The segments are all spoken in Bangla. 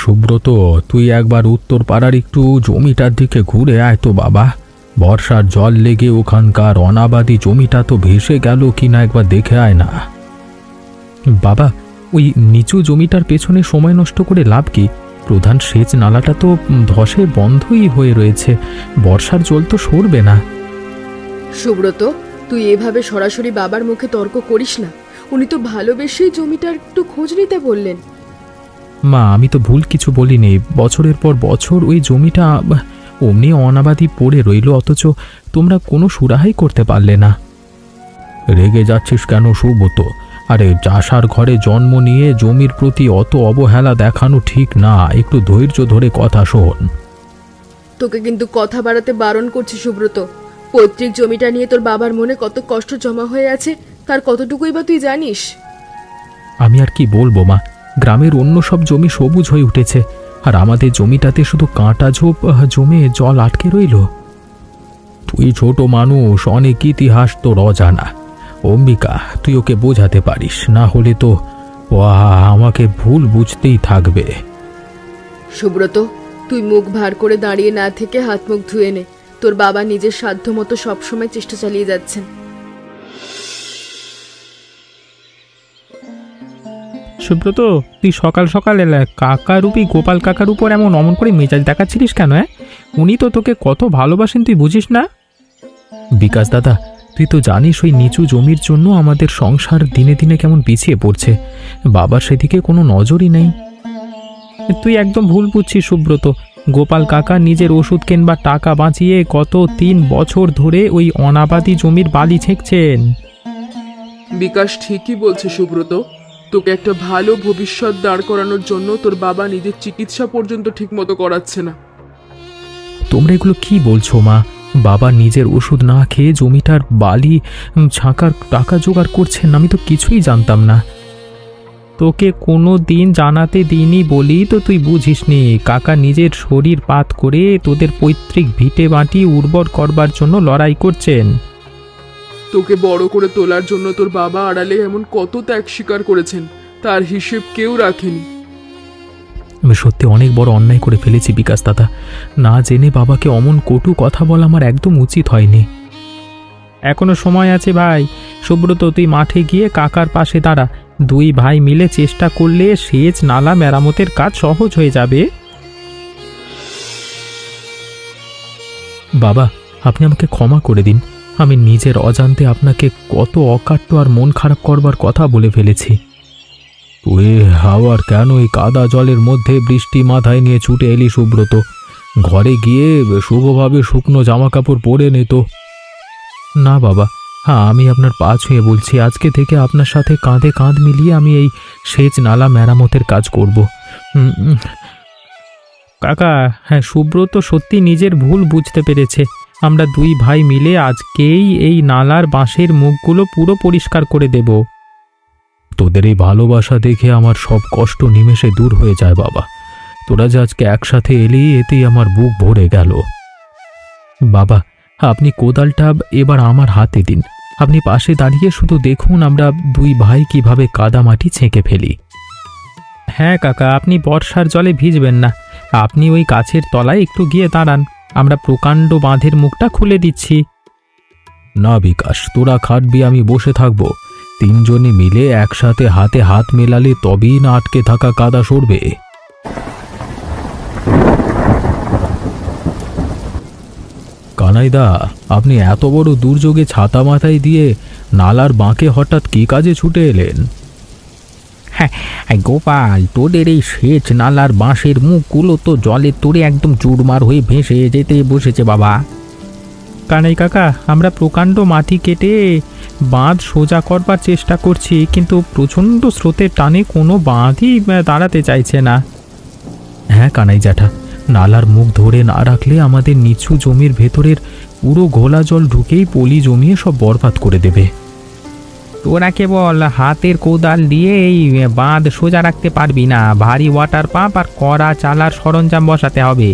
সুব্রত, তুই একবার উত্তর পাড়ার একটু জমিটার দিকে ঘুরে আয় তো বাবা। বর্ষার জল লেগে ওখানকার অনাবাদি জমিটা তো ভেসে গেল কিনা একবার দেখে আয় না। বাবা, ওই নিচু জমিটার পেছনে সময় নষ্ট করে লাভ কি? প্রধান সেচ নালাটা তো ধসে বন্ধই হয়ে রয়েছে, বর্ষার জল তো সরবে না। সুব্রত, তুই এভাবে সরাসরি বাবার মুখে তর্ক করিস না। উনি তো ভালোবেসেই জমিটার একটু খোঁজ নিতে বললেন। মা, আমি তো ভুল কিছু বলিনি। বছরের পর বছর ওই জমিটা অমনি অনাবাদি পড়ে রইল, অথচ তোমরা কোনো সুরাহাই করতে পারলে না। রেগে যাচ্ছিস কেন সুব্রত? আরে চাষার ঘরে জন্ম নিয়ে জমির প্রতি অত অবহেলা দেখানো ঠিক না। একটু ধৈর্য ধরে কথা শোন। তোকে কিন্তু কথা বাড়াতে বারণ করছি সুব্রত। পৈতৃক জমিটা নিয়ে তোর বাবার মনে কত কষ্ট জমা হয়ে আছে, তার কতটুকুই বা তুই জানিস? আমি আর কি বলবো মা, গ্রামের অন্য সব জমি সবুজ হয়ে উঠেছে, আর আমাদের জমিটাতে শুধু কাঁটা ঝোপ জমে জল আটকে রইল। তুই ছোট মানুষ, অনেক ইতিহাস তোর অজানা। অম্বিকা, তুই ওকে বোঝাতে পারিস, না হলে তো ও আমাকে ভুল বুঝতেই থাকবে। সুব্রত, তুই মুখ ভার করে দাঁড়িয়ে না থেকে হাত মুখ ধুয়ে নে। তোর বাবা নিজের সাধ্য মতো সবসময় চেষ্টা চালিয়ে যাচ্ছেন। সুব্রত, তুই সকাল সকাল কাকারূপী গোপাল কাকার উপর এমন অমন করে মেজাজ দেখাচ্ছিলিস কেন? উনি তো তোকে কত ভালোবাসেন, তুই বুঝিস না? বিকাশ দাদা, তুই তো জানিস ওই নিচু জমির জন্য আমাদের সংসার দিনে দিনে কেমন পিছিয়ে পড়ছে। বাবার সেদিকে কোনো নজরই নেই। তুই একদম ভুল বুঝছিস সুব্রত। গোপাল কাকা নিজের ওষুধ কেনবার টাকা বাঁচিয়ে গত 3 বছর ধরে ওই অনাবাদি জমির বালি ছেঁকছেন। বিকাশ ঠিকই বলছে সুব্রত। তোকে একটা ভালো ভবিষ্যৎ দাঁড় করানোর জন্য তোর বাবা নিজের চিকিৎসা পর্যন্ত ঠিকমতো করাচ্ছে না। তোমরা এগুলো কি বলছো মা? বাবা নিজের ওষুধ না খেয়ে জমিটার বালি ছাঁকার টাকা জোগাড় করছেন, আমি তো কিছুই জানতাম না। তোকে কোনো দিন জানাতে দিইনি বলি তো তুই বুঝিসনি। কাকা নিজের শরীর পাত করে তোদের পৈতৃক ভিটে মাটি উর্বর করবার জন্য লড়াই করছেন। তোকে বড় করে তোলার জন্য তোর বাবা আড়ালে এমন কত ত্যাগ স্বীকার করেছেন, তার হিসেব কেউ রাখেনি। আমি সত্যি অনেক বড় অন্যায় করে ফেলেছি বিকাশ দাদা। না জেনে বাবাকে অমন কটু কথা বলা আমার একদম উচিত হয়নি। এখনো সময় আছে ভাই। সুব্রত, তুই মাঠে গিয়ে কাকার পাশে দাঁড়া। 2 ভাই মিলে চেষ্টা করলে সেচ নালা মেরামতের কাজ সহজ হয়ে যাবে। বাবা, আপনি আমাকে ক্ষমা করে দিন। আমি নিজের অজান্তে আপনাকে কত অকাট্য আর মন খারাপ করবার কথা বলে ফেলেছি। তুই আবার কেন এই কাদা জলের মধ্যে বৃষ্টি মাথায় নিয়ে ছুটে এলি সুব্রত? ঘরে গিয়ে শুভভাবে শুকনো জামা কাপড় পরে নে তো। না বাবা, হ্যাঁ, আমি আপনার পা ছুঁয়ে বলছি, আজকে থেকে আপনার সাথে কাঁধে কাঁধ মিলিয়ে আমি এই সেচ নালা মেরামতের কাজ করব। কাকা, হ্যাঁ, সুব্রত সত্যি নিজের ভুল বুঝতে পেরেছে। আমরা 2 ভাই মিলে আজকেই এই নালার বাঁশের মুখগুলো পুরো পরিষ্কার করে দেব। তোদের এই ভালোবাসা দেখে আমার সব কষ্ট নিমেষে দূর হয়ে যায় বাবা। তোরা যে আজকে একসাথে এলি, এতেই আমার বুক ভরে গেল। বাবা, আপনি কোদালটা এবার আমার হাতে দিন। আপনি পাশে দাঁড়িয়ে শুধু দেখুন আমরা 2 ভাই কিভাবে কাদা মাটি ছেঁকে ফেলি। হ্যাঁ কাকা, আপনি বর্ষার জলে ভিজবেন না। আপনি ওই গাছের তলায় একটু গিয়ে দাঁড়ান, আমরা প্রকাণ্ড বাঁধের মুখটা খুলে দিচ্ছি। না বিকাশ, তোরা খাটবি, আমি বসে থাকবো। 3 জনে মিলে একসাথে হাতে হাত মেলালে তবেই না আটকে থাকা কাদা সরবে। কানাইদা, আপনি এত বড় দুর্যোগে ছাতা মাথায় দিয়ে নালার বাঁকে হঠাৎ কি কাজে ছুটে এলেন? হ্যাঁ গোপাল, তোদের এই সেচ নালার বাঁশের মুখগুলো তো জলে তোরে একদম চুরমার হয়ে ভেসে যেতে বসেছে বাবা। কানাই কাকা, আমরা প্রকাণ্ড মাটি কেটে বাঁধ সোজা করবার চেষ্টা করছি, কিন্তু প্রচণ্ড স্রোতের টানে কোনো বাঁধই দাঁড়াতে চাইছে না। হ্যাঁ কানাই জ্যাঠা, নালার মুখ ধরে না রাখলে আমাদের নিচু জমির ভেতরের পুরো ঘোলা জল ঢুকেই পলি জমিয়ে সব বরবাদ করে দেবে। তোরা কেবল হাতের কোদাল দিয়ে এই বাঁধ সোজা রাখতে পারবি না, ভারী ওয়াটার পাম্প আর কড়া চালার সরঞ্জাম বসাতে হবে।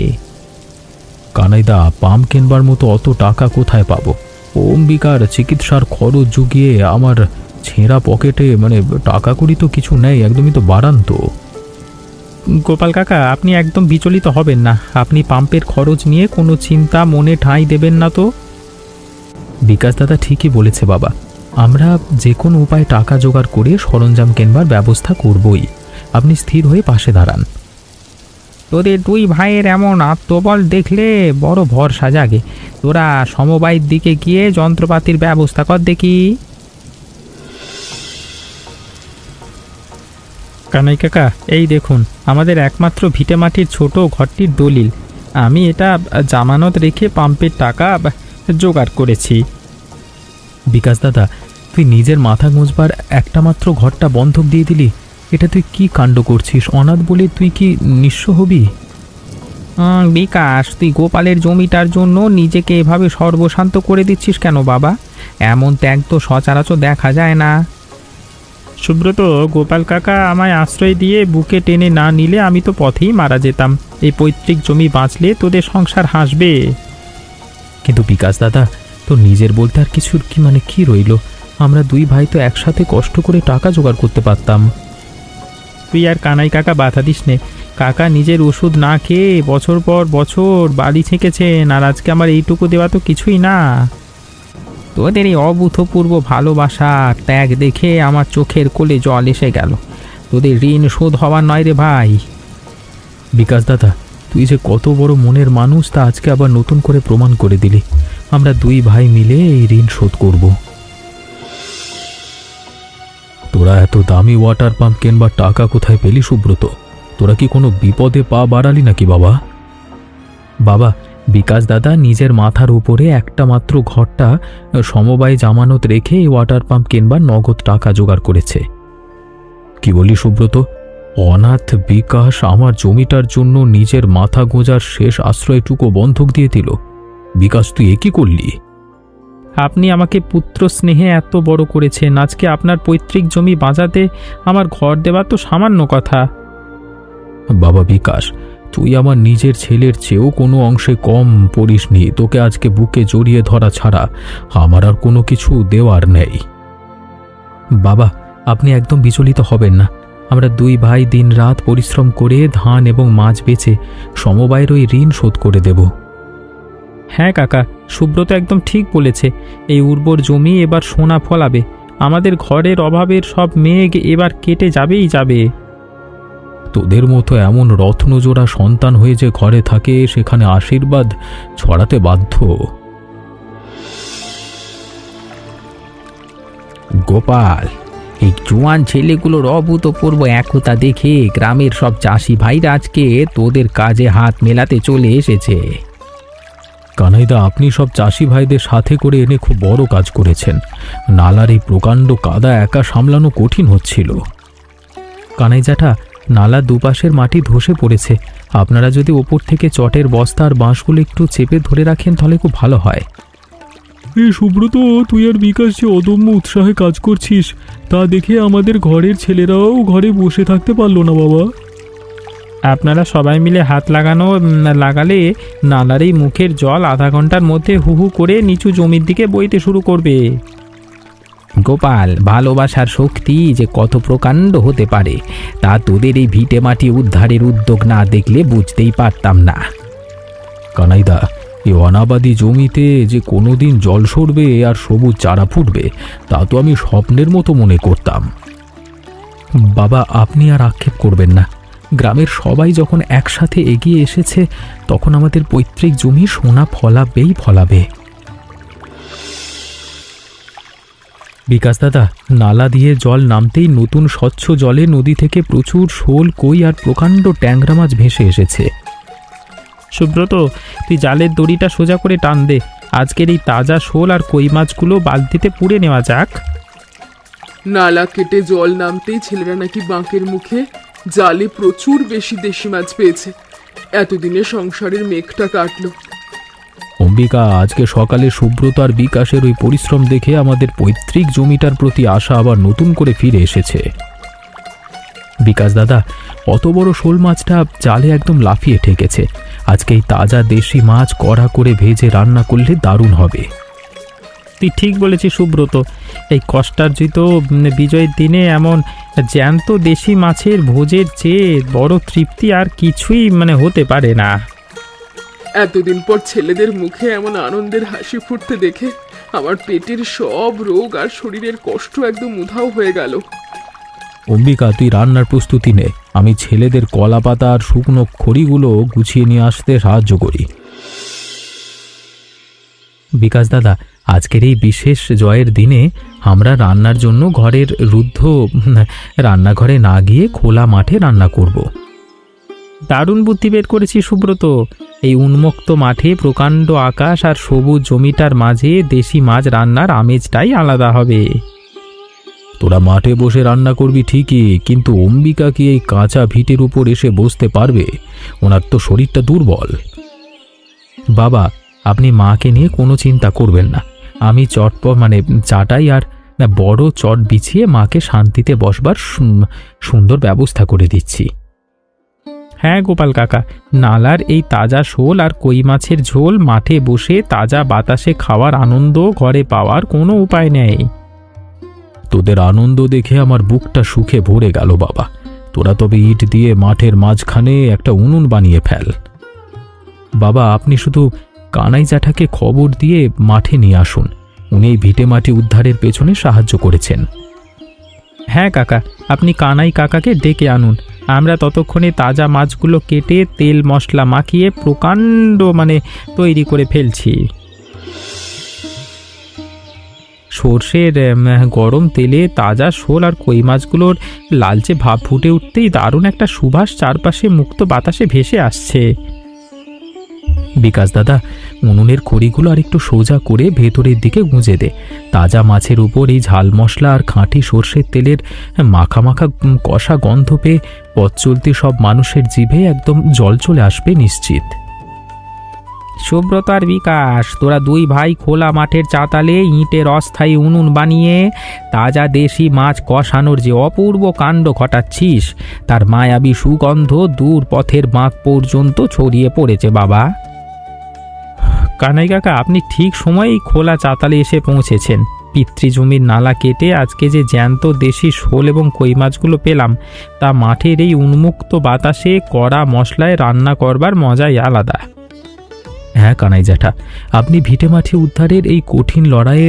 কানাইদা, পাম্প কেনবার মতো অত টাকা কোথায় পাবো? অম্বিকার চিকিৎসার খরচ জুগিয়ে আমার ছেঁড়া পকেটে টাকা কড়ি তো কিছু নেই, একদমই তো বাড়ান্ত। গোপাল কাকা, আপনি একদম বিচলিত হবেন না। আপনি পাম্পের খরচ নিয়ে কোনো চিন্তা মনে ঠাঁই দেবেন না তো। বিকাশ দাদা ঠিকই বলেছে বাবা, আমরা যে কোনো উপায়ে টাকা জোগাড় করে সরঞ্জাম কেনবার ব্যবস্থা করবই। আপনি স্থির হয়ে পাশে দাঁড়ান। তোদের দুই ভাইয়ের এমন আত্মবল দেখলে বড় ভরসা জাগে। তোরা সমবায়ের দিকে গিয়ে যন্ত্রপাতির ব্যবস্থা কর দেখি। কানাই কাকা, এই দেখুন আমাদের একমাত্র ভিটেমাটির ছোট ঘরটির দলিল। আমি এটা জামানত রেখে পাম্পের টাকা জোগাড় করেছি। বিকাশ দাদা, তুই নিজের মাথা গুঁজবার একটা মাত্র ঘরটা বন্ধক দিয়ে দিলি। এটা তুই কি কাণ্ড করছিস? অনাথ বলে তুই কি নিঃস্ব হবি? বিকাশ, তুই গোপালের জমিটার জন্য নিজেকে এভাবে সর্বশান্ত করে দিচ্ছিস কেন বাবা? এমন ত্যাগ তো সচরাচর দেখা যায় না। সুব্রত, গোপাল কাকা আমায় আশ্রয় দিয়ে বুকে টেনে না নিলে আমি তো পথেই মারা যেতাম। এই পৈতৃক জমি বাঁচলে তোদের সংসার হাসবে। কিন্তু বিকাশ দাদা, তোর নিজের বলতে আর কিছুর কি রইল? আমরা দুই ভাই তো একসাথে কষ্ট করে টাকা জোগাড় করতে পারতাম। তুই আর কানাই কাকা বাধা দিস নে। কাকা নিজের ওষুধ না খেয়ে বছর পর বছর বাড়ি ছেঁকেছেন, আর আজকে আমার এইটুকু দেওয়া তো কিছুই না। তোদের এই অভূতপূর্ব ভালোবাসা ত্যাগ দেখে আমার চোখের কোলে জল এসে গেল। তোদের ঋণ শোধ হওয়ার নয় রে ভাই। বিকাশ দাদা, তুই যে কত বড় মনের মানুষ তা আজকে আবার নতুন করে প্রমাণ করে দিলি। আমরা দুই ভাই মিলে এই ঋণ শোধ করব। তোরা এত দামি ওয়াটার পাম্প কেনবার টাকা কোথায় পেলি সুব্রত? তোরা কি কোনো বিপদে পা বাড়ালি নাকি বাবা? বাবা, বিকাশ দাদা নিজের মাথার উপরে একটা মাত্র ঘরটা সমবায় জামানত রেখে এই ওয়াটার পাম্প কেনবার নগদ টাকা জোগাড় করেছে। কি বলি সুব্রত? অনাথ বিকাশ আমার জমিটার জন্য নিজের মাথা গোঁজার শেষ আশ্রয়টুকু বন্ধক দিয়ে দিল। বিকাশ, তুই এ কি করলি? আপনি আমাকে পুত্র স্নেহে এত বড় করেছেন, আজকে আপনার পৈতৃক জমি বাঁচাতে আমার ঘর দেওয়া তো সামান্য কথা। বাবা বিকাশ, তুই আমার নিজের ছেলের চেয়েও কোনো অংশে কম পড়িসনি। তোকে আজকে বুকে জড়িয়ে ধরা ছাড়া আমার আর কোনো কিছু দেওয়ার নেই। বাবা, আপনি একদম বিচলিত হবেন না। আমরা দুই ভাই দিন রাত পরিশ্রম করে ধান এবং মাছ বেচে সমবায়ের ওই ঋণ শোধ করে দেব। হ্যাঁ কাকা, সুব্রত একদম ঠিক বলেছে। এই উর্বর জমি এবার সোনা ফলাবে। আমাদের ঘরের অভাবের সব মেঘ এবার কেটে যাবেই যাবে। তোদের মতো এমন রত্নজোড়া সন্তান হয়ে যে ঘরে থাকে, সেখানে আশীর্বাদ ছড়াতে বাধ্য। গোপাল, এই জোয়ান ছেলেগুলোর অভূতপূর্ব একতা দেখে গ্রামের সব চাষি ভাইরা আজকে তোদের কাজে হাত মেলাতে চলে এসেছে। কানাইদা, আপনি সব চাষি ভাইদের সাথে করে এনে খুব বড় কাজ করেছেন। নালার এই প্রকাণ্ড কাদা একা সামলানো কঠিন হচ্ছিল। কানাই জ্যাঠা, নালার দুপাশের মাটি ধসে পড়েছে। আপনারা যদি ওপর থেকে চটের বস্তা আর বাঁশগুলো একটু চেপে ধরে রাখেন তাহলে খুব ভালো হয়। এই সুব্রত, তুই আর বিকাশ যে অদম্য উৎসাহে কাজ করছিস তা দেখে আমাদের ঘরের ছেলেরাও ঘরে বসে থাকতে পারলো না বাবা। আপনারা সবাই মিলে হাত লাগালে নালার এই মুখের জল আধা ঘন্টার মধ্যে হু হু করে নিচু জমির দিকে বইতে শুরু করবে। গোপাল, ভালোবাসার শক্তি যে কত প্রকাণ্ড হতে পারে তা তোদের এই ভিটে মাটি উদ্ধারের উদ্যোগ না দেখলে বুঝতেই পারতাম না। কানাইদা, এই অনাবাদি জমিতে যে কোনোদিন জল সরবে আর সবুজ চারা ফুটবে তা তো আমি স্বপ্নের মতো মনে করতাম। বাবা, আপনি আর আক্ষেপ করবেন না। গ্রামের সবাই যখন একসাথে এগিয়ে এসেছে তখন আমাদের পৈতৃক জমি সোনা ফলাবেই ফলাবে। বিকাশ দাদা, নালা দিয়ে জল নামতেই নতুন স্বচ্ছ জলে নদী থেকে প্রচুর শোল, কই আর প্রকাণ্ড ট্যাংরা মাছ ভেসে এসেছে। সুব্রত, তুই জালের দড়িটা সোজা করে টান দে। আজকের এই তাজা শোল আর কই মাছগুলো বালতিতে পুড়ে নেওয়া যাক। নালা কেটে জল নামতেই ছেলেরা নাকি বাঁকের মুখে জালে প্রচুর বেশি দেশি মাছ পেয়েছে। এতদিনে সংসারের মেঘটা কাটলো। অম্বিকা, আজকে সকালে সুব্রত আর বিকাশের ওই পরিশ্রম দেখে আমাদের পৈতৃক জমিটার প্রতি আশা আবার নতুন করে ফিরে এসেছে। বিকাশ দাদা, অত বড় শোল মাছটা জালে একদম লাফিয়ে ঠেকেছে। আজকে এই তাজা দেশি মাছ কড়া করে ভেজে রান্না করলে দারুণ হবে। তুই ঠিক বলেছিস সুব্রত। এই কষ্টার্জিত বিজয়ের দিনে এমন জ্যান্ত দেশি মাছের ভোজের চেয়ে বড় তৃপ্তি আর কিছুই হতে পারে না। এতদিন পর ছেলেদের মুখে এমন আনন্দের হাসি ফুটতে দেখে আমার পেটের সব রোগ আর শরীরের কষ্ট একদম উধাও হয়ে গেল। অম্বিকা, তুই রান্নার প্রস্তুতি নে, আমি ছেলেদের কলা পাতা আর শুকনো খড়িগুলো গুছিয়ে নিয়ে আসতে সাহায্য করি। বিকাশ দাদা, আজকের এই বিশেষ জয়ের দিনে আমরা রান্নার জন্য ঘরের রুদ্ধ রান্নাঘরে না গিয়ে খোলা মাঠে রান্না করব। দারুণ বুদ্ধি বের করেছি সুব্রত। এই উন্মুক্ত মাঠে প্রকাণ্ড আকাশ আর সবুজ জমিটার মাঝে দেশি মাছ রান্নার আমেজটাই আলাদা হবে। তোরা মাঠে বসে রান্না করবি ঠিকই, কিন্তু অম্বিকা কি এই কাঁচা ভিটের উপর এসে বসতে পারবে? ওনার তো শরীরটা দুর্বল। বাবা, আপনি মাকে নিয়ে কোনো চিন্তা করবেন না। আমি চাটাই আর বড় চট বিছিয়ে মাকে শান্তিতে বসবার সুন্দর ব্যবস্থা করে দিচ্ছি। হ্যাঁ গোপাল কাকা, নালার এই তাজা শোল আর কই মাছের ঝোল মাঠে বসে তাজা বাতাসে খাওয়ার আনন্দ ঘরে পাওয়ার কোনো উপায় নেই। তোদের আনন্দ দেখে আমার বুকটা সুখে ভরে গেল বাবা। তোরা তবে ইট দিয়ে মাঠের মাঝখানে একটা উনুন বানিয়ে ফেল। বাবা, আপনি শুধু কানাই জ্যাঠাকে খবর দিয়ে মাঠে নিয়ে আসুন। উনি এই ভিটে মাটি উদ্ধারের পেছনে সাহায্য করেছেন। হ্যাঁ কাকা, আপনি কানাই কাকাকে ডেকে আনুন। আমরা ততক্ষণে তাজা মাছগুলো কেটে তেল মশলা মাখিয়ে প্রকাণ্ড তৈরি করে ফেলছি। সর্ষের গরম তেলে তাজা শোল আর কই মাছগুলোর লালচে ভাব ফুটে উঠতেই দারুণ একটা সুবাস চারপাশে মুক্ত বাতাসে ভেসে আসছে। বিকাশ দাদা, উনুনের খড়িগুলো আর একটু সোজা করে ভেতরের দিকে গুঁজে দে। তাজা মাছের উপর এই ঝাল মশলা আর খাঁটি সর্ষের তেলের মাখা মাখা কষা গন্ধ পেয়ে পথ চলতি সব মানুষের জিভে একদম জল চলে আসবে নিশ্চিত। সুব্রত আর বিকাশ, তোরা দুই ভাই খোলা মাঠের চাতালে ইটের অস্থায়ী উনুন বানিয়ে তাজা দেশি মাছ কষানোর যে অপূর্ব কাণ্ড ঘটাচ্ছিস, তার মায়াবী সুগন্ধ দূর পথের বাঁক পর্যন্ত ছড়িয়ে পড়েছে বাবা। কানাই কাকা, আপনি ঠিক সময়েই খোলা চাতালে এসে পৌঁছেছেন। পিতৃজমির নালা কেটে আজকে যে জ্যান্ত দেশি শোল এবং কই মাছগুলো পেলাম, তা মাঠের এই উন্মুক্ত বাতাসে কড়া মশলায় রান্না করবার মজাই আলাদা। হ্যাঁ কানাই জ্যাঠা, আপনি ভিটে মাটি উদ্ধারের এই কঠিন লড়াইয়ে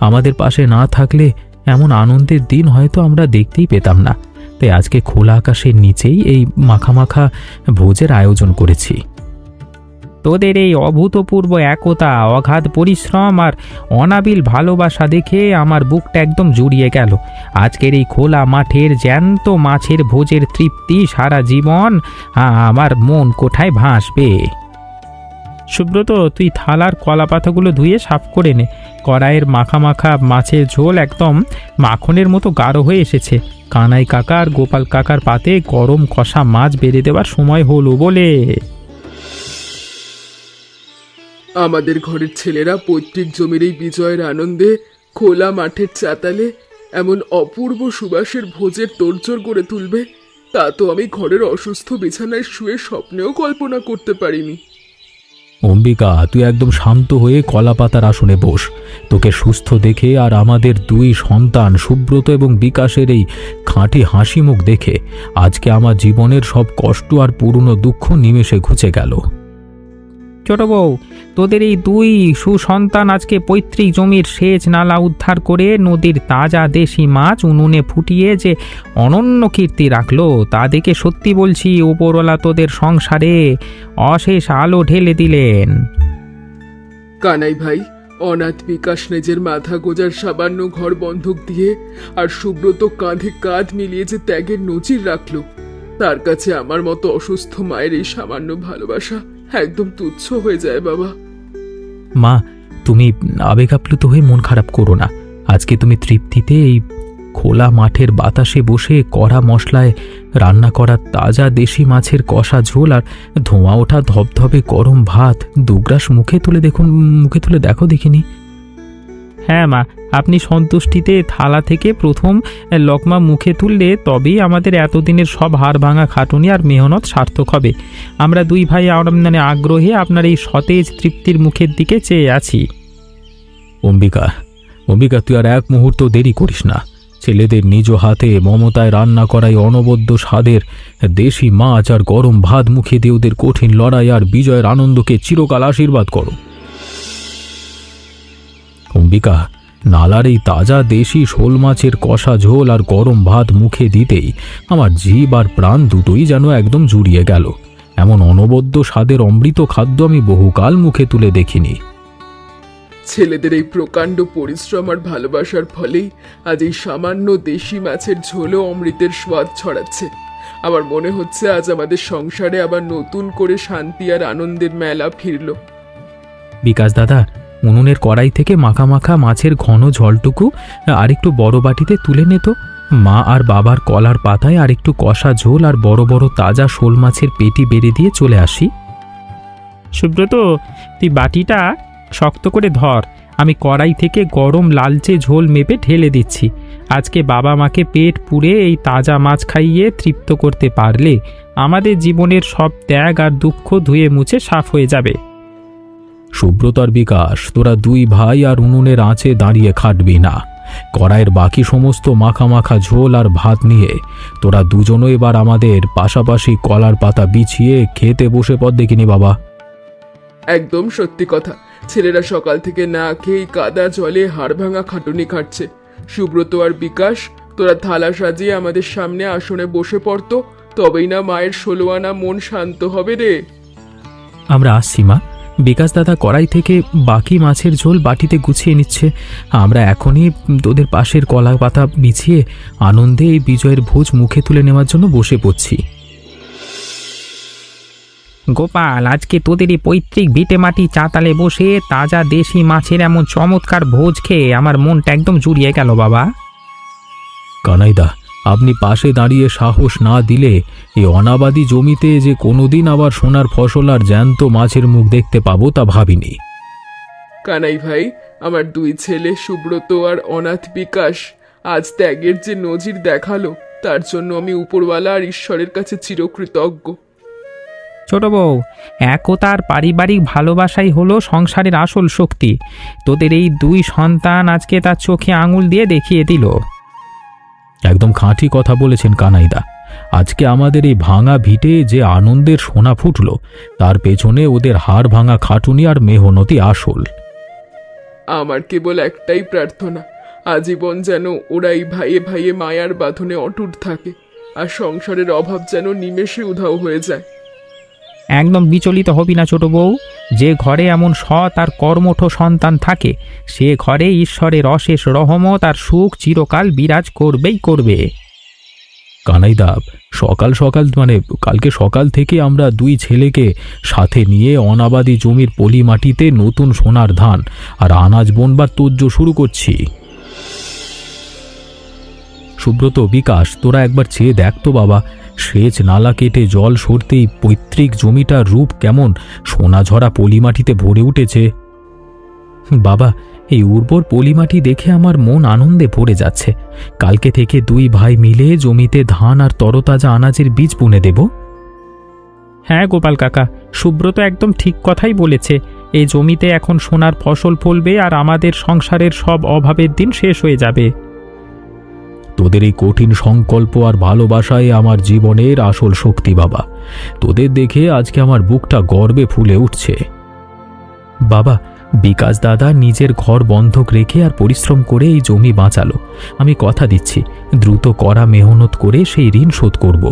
আমাদের পাশে না থাকলে এমন আনন্দের দিন হয়তো আমরা দেখতেই পেতাম না। তাই আজকে খোলা আকাশের নিচেই এই মাখা মাখা ভোজের আয়োজন করেছি। তোদের এই অভূতপূর্ব একতা, অগাধ পরিশ্রম আর অনাবিল ভালোবাসা দেখে আমার বুকটা একদম জুড়িয়ে গেল। আজকের এই খোলা মাঠের জ্যান্ত মাছের ভোজের তৃপ্তি সারা জীবন আমার মন কোঠায় ভাসবে। সুব্রত, তুই থালার কলা পাতাগুলো ধুয়ে সাফ করে নে। কড়াইয়ের মাখা মাখা মাছের ঝোল একদম মাখনের মতো গাঢ় হয়ে এসেছে। কানাই কাকা আর গোপাল কাকার পাতে গরম কষা মাছ বেড়ে দেওয়ার সময় হলো বলে। আমাদের ঘরের ছেলেরা পৈতৃক জমির এই বিজয়ের আনন্দে খোলা মাঠের চাতালে এমন অপূর্ব সুবাসের ভোজের তোড়জোড় করে তুলবে, তা তো আমি ঘরের অসুস্থ বিছানায় শুয়ে স্বপ্নেও কল্পনা করতে পারিনি। অম্বিকা, তুই একদম শান্ত হয়ে কলা পাতার আসনে বস। তোকে সুস্থ দেখে আর আমাদের দুই সন্তান সুব্রত এবং বিকাশের এই খাঁটি হাসি মুখ দেখে আজকে আমার জীবনের সব কষ্ট আর পুরনো দুঃখ নিমেষে ঘুচে গেল। ছোট বউ, তোদের এই দুই সুসন্তান আজকে পৈতৃক জমির সেচ নালা উদ্ধার করে নদীর তাজা দেশি মাছ উনুনে ফুটিয়ে যে অনন্য কীর্তি রাখলো, তা দেখে সত্যি বলছি ওপরওয়ালা তোদের সংসারে অশেষ আলো ঢেলে দিলেন। কানাই ভাই, অনাথ বিকাশ নিজের মাথা গোজার সামান্য ঘর বন্ধক দিয়ে আর সুব্রত কাঁধে কাঁধ মিলিয়ে যে ত্যাগের নজির রাখলো, তার কাছে আমার মতো অসুস্থ মায়ের এই সামান্য ভালোবাসা একদম তুচ্ছ হয়ে যায় বাবা। মা, তুমি আবেগাপ্লুত হয়ে মন খারাপ করো না। আজকে তুমি তৃপ্তিতে এই খোলা মাঠের বাতাসে বসে কড়া মশলায় রান্না করা তাজা দেশি মাছের কষা ঝোল আর ধোঁয়া ওঠা ধবধবে গরম ভাত দুগ্রাস মুখে তুলে দেখো দেখিনি। হ্যাঁ মা, আপনি সন্তুষ্টিতে থালা থেকে প্রথম লকমা মুখে তুললে তবেই আমাদের এতদিনের সব হাড় ভাঙা খাটুনি আর মেহনত সার্থক হবে। আমরা দুই ভাই আগ্রহে আপনার এই সতেজ তৃপ্তির মুখের দিকে চেয়ে আছি। অম্বিকা, অম্বিকা, তুই আর এক মুহূর্ত দেরি করিস না। ছেলেদের নিজ হাতে মমতায় রান্না করাই অনবদ্য স্বাদের দেশি মাছ আর গরম ভাত মুখে দিয়ে ওদের কঠিন লড়াই আর বিজয়ের আনন্দকে চিরকাল আশীর্বাদ করো। অম্বিকা, নালার এই তাজা দেশি শোল মাছের কষা ঝোল আর গরম ভাত মুখে দিতেই আমার জিভ আর প্রাণ দুটোই যেন একদম জুড়িয়ে গেল। এমন অনবদ্য স্বাদের অমৃত খাদ্য আমি বহুকাল মুখে তুলে দেখিনি। ছেলেদের এই প্রকাণ্ড পরিশ্রম আর ভালোবাসার ফলেই আজ এই সামান্য দেশি মাছের ঝোলও অমৃতের স্বাদ ছড়াচ্ছে। আমার মনে হচ্ছে আজ আমাদের সংসারে আবার নতুন করে শান্তি আর আনন্দের মেলা ফিরল। বিকাশ দাদা, উনুনের কড়াই থেকে মাখা মাখা মাছের ঘন ঝোলটুকু আরেকটু বড় বাটিতে তুলে নে তো। মা আর বাবার কলার পাতায় আরেকটু কষা ঝোল আর বড় বড় তাজা শোল মাছের পেটি বেড়ে দিয়ে চলে আসি। সুব্রত, তুই বাটিটা শক্ত করে ধর, আমি কড়াই থেকে গরম লালচে ঝোল মেপে ঢেলে দিচ্ছি। আজকে বাবা মাকে পেট পুড়ে এই তাজা মাছ খাইয়ে তৃপ্ত করতে পারলে আমাদের জীবনের সব ত্যাগ আর দুঃখ ধুয়ে মুছে সাফ হয়ে যাবে। সুব্রত আর বিকাশ, তোরা দুই ভাই আর উনুনের আঁচে দাঁড়িয়ে খাটবি না। কড়াইয়ের বাকি সমস্ত মাখা মাখা ঝোল আর ভাত নিয়ে তোরা দুজনও এবার আমাদের পাশাপাশি কলার পাতা বিছিয়ে খেতে বসে পর দেখিনি বাবা। একদম সত্যি কথা, ছেলেরা সকাল থেকে না খেয়ে কাদা জলে হাড় ভাঙা খাটুনি খাটছে। সুব্রত আর বিকাশ, তোরা থালা সাজিয়ে আমাদের সামনে আসনে বসে পড়তো, তবেই না মায়ের 16 আনা মন শান্ত হবে রে। আমরা আসছি মা। বিকাশ দাদা কড়াই থেকে বাকি মাছের ঝোল বাটিতে গুছিয়ে নিচ্ছে। আমরা এখনই তোদের পাশের কলা পাতা বিছিয়ে আনন্দে এই বিজয়ের ভোজ মুখে তুলে নেওয়ার জন্য বসে পড়ছি। গোপাল, আজকে তোদের এই পৈতৃক ভিটে মাটি চাতালে বসে তাজা দেশি মাছের এমন চমৎকার ভোজ খেয়ে আমার মনটা একদম জুড়িয়ে গেল বাবা। কানাইদা, আপনি পাশে দাঁড়িয়ে সাহস না দিলে এই অনাবাদি জমিতে যে কোনোদিন আবার সোনার ফসল আর জ্যান্ত মাছের মুখ দেখতে পাবো তা ভাবিনি। কানাই ভাই, আমার দুই ছেলে সুব্রত আর অনাথ বিকাশ আজ ত্যাগের যে নজির দেখালো, তার জন্য আমি উপরওয়ালা আর ঈশ্বরের কাছে চিরকৃতজ্ঞ। ছোট বউ, একতা আর পারিবারিক ভালোবাসাই হলো সংসারের আসল শক্তি। তোদের এই দুই সন্তান আজকে তার চোখে আঙুল দিয়ে দেখিয়ে দিল। একদম খাঁটি কথা বলেছেন কানাইদা। আজকে আমাদের এই ভাঙা ভিটে যে আনন্দের সোনা ফুটলো, তার পেছনে ওদের হাড় ভাঙা খাটুনি আর মেহনতি আসল। আমার কেবল একটাই প্রার্থনা, আজীবন যেন ওরা এই ভাইয়ে ভাইয়ে মায়ার বাঁধনে অটুট থাকে, আর সংসারের অভাব যেন নিমেষে উধাও হয়ে যায়। একদম বিচলিত হবি না ছোট বউ। যে ঘরে এমন সৎ আর কর্মঠ সন্তান থাকে, সে ঘরে ঈশ্বরের অশেষ রহমত আর সুখ চিরকাল বিরাজ করবেই করবে। কানাইদা, সকাল সকাল কালকে সকাল থেকে আমরা দুই ছেলেকে সাথে নিয়ে অনাবাদি জমির পলি মাটিতে নতুন সোনার ধান আর আনাজ বুনবার তোড়জোড় শুরু করছি। সুব্রত, বিকাশ, তোরা একবার চেয়ে দেখ তো বাবা, সেচ নালা কেটে জল সরতেই পৈতৃক জমিটার রূপ কেমন সোনাঝরা পলিমাটিতে ভরে উঠেছে। বাবা, এই উর্বর পলিমাটি দেখে আমার মন আনন্দে ভরে যাচ্ছে। কালকে থেকে দুই ভাই মিলে জমিতে ধান আর তরতাজা আনাজের বীজ বুনে দেব। হ্যাঁ গোপাল কাকা, সুব্রত একদম ঠিক কথাই বলেছে। এই জমিতে এখন সোনার ফসল ফলবে আর আমাদের সংসারের সব অভাবের দিন শেষ হয়ে যাবে। তোদের এই কঠিন সংকল্প আর ভালোবাসায় আমার জীবনের আসল শক্তি বাবা। তোদের দেখে আজকে আমার বুকটা গর্বে ফুলে উঠছে। বাবা, বিকাশ দাদা নিজের ঘর বন্ধক রেখে আর পরিশ্রম করে এই জমি বাঁচালো। আমি কথা দিচ্ছি, দ্রুত কড়া মেহনত করে সেই ঋণ শোধ করব।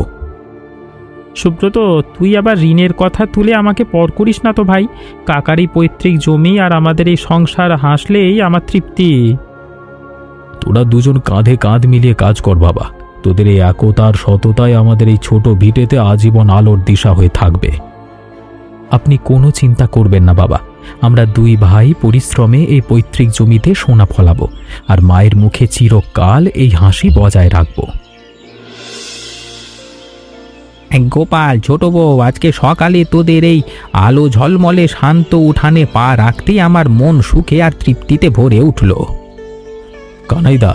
সুব্রত, তুই আবার ঋণের কথা তুলে আমাকে পর করিস না তো ভাই। কাকার এই পৈতৃক জমি আর আমাদের এই সংসার হাসলেই আমার তৃপ্তি। তোরা দুজন কাঁধে কাঁধ মিলিয়ে কাজ কর বাবা। তোদের এই একতার সততায় আমাদের এই ছোট ভিটেতে আজীবন আলোর দিশা হয়ে থাকবে। আপনি কোনো চিন্তা করবেন না বাবা, আমরা দুই ভাই পরিশ্রমে এই পৈতৃক জমিতে সোনা ফলাবো আর মায়ের মুখে চিরকাল এই হাসি বজায় রাখব। গোপাল, ছোট বউ, আজকে সকালে তোদের এই আলো ঝলমলে শান্ত উঠানে পা রাখতেই আমার মন সুখে আর তৃপ্তিতে ভরে উঠল। কানাইদা,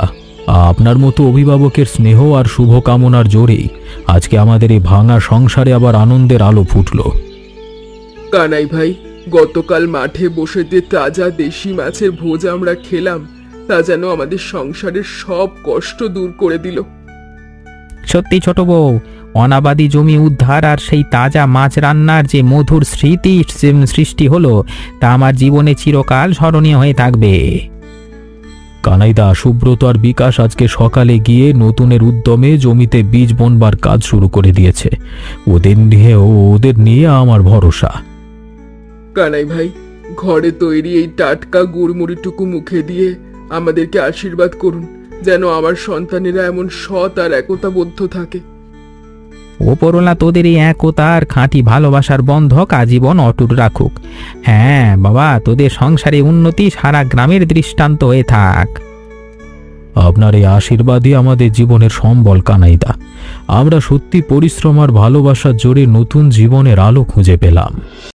আপনার মতো অভিভাবকের স্নেহ আর শুভকামনার জোরেই আজকে আমাদের এই ভাঙা সংসারে আবার আনন্দের আলো ফুটল। কানাই ভাই, গতকাল মাঠে বসে যে তাজা দেশি মাছের ভোজ আমরা খেলাম, তা যেন আমাদের সংসারের সব কষ্ট দূর করে দিল। সত্যি ছোট বউ, অনাবাদি জমি উদ্ধার আর সেই তাজা মাছ রান্নার যে মধুর স্মৃতি সৃষ্টি হলো, তা আমার জীবনে চিরকাল স্মরণীয় হয়ে থাকবে। কানাইদা, সুব্রত আর বিকাশ আজকে সকালে গিয়ে নতুনের উদ্যমে জমিতে বীজ বুনবার কাজ শুরু করে দিয়েছে। ওদের নিয়ে আমার ভরসা। কানাই ভাই, ঘরে তৈরি এই টাটকা গুড়মুড়িটুকু মুখে দিয়ে আমাদেরকে আশীর্বাদ করুন, যেন আমার সন্তানেরা এমন সৎ আর একতাবদ্ধ থাকে। ওপরওয়ালা তোদের এই একতা আর খাঁটি ভালোবাসার বন্ধক আজীবন অটুট রাখুক। হ্যাঁ বাবা, তোদের সংসারে উন্নতি সারা গ্রামের দৃষ্টান্ত হয়ে থাক। আপনার এই আশীর্বাদই আমাদের জীবনের সম্বল কানাইদা। আমরা সত্যি পরিশ্রম আর ভালোবাসার জোরে নতুন জীবনের আলো খুঁজে পেলাম।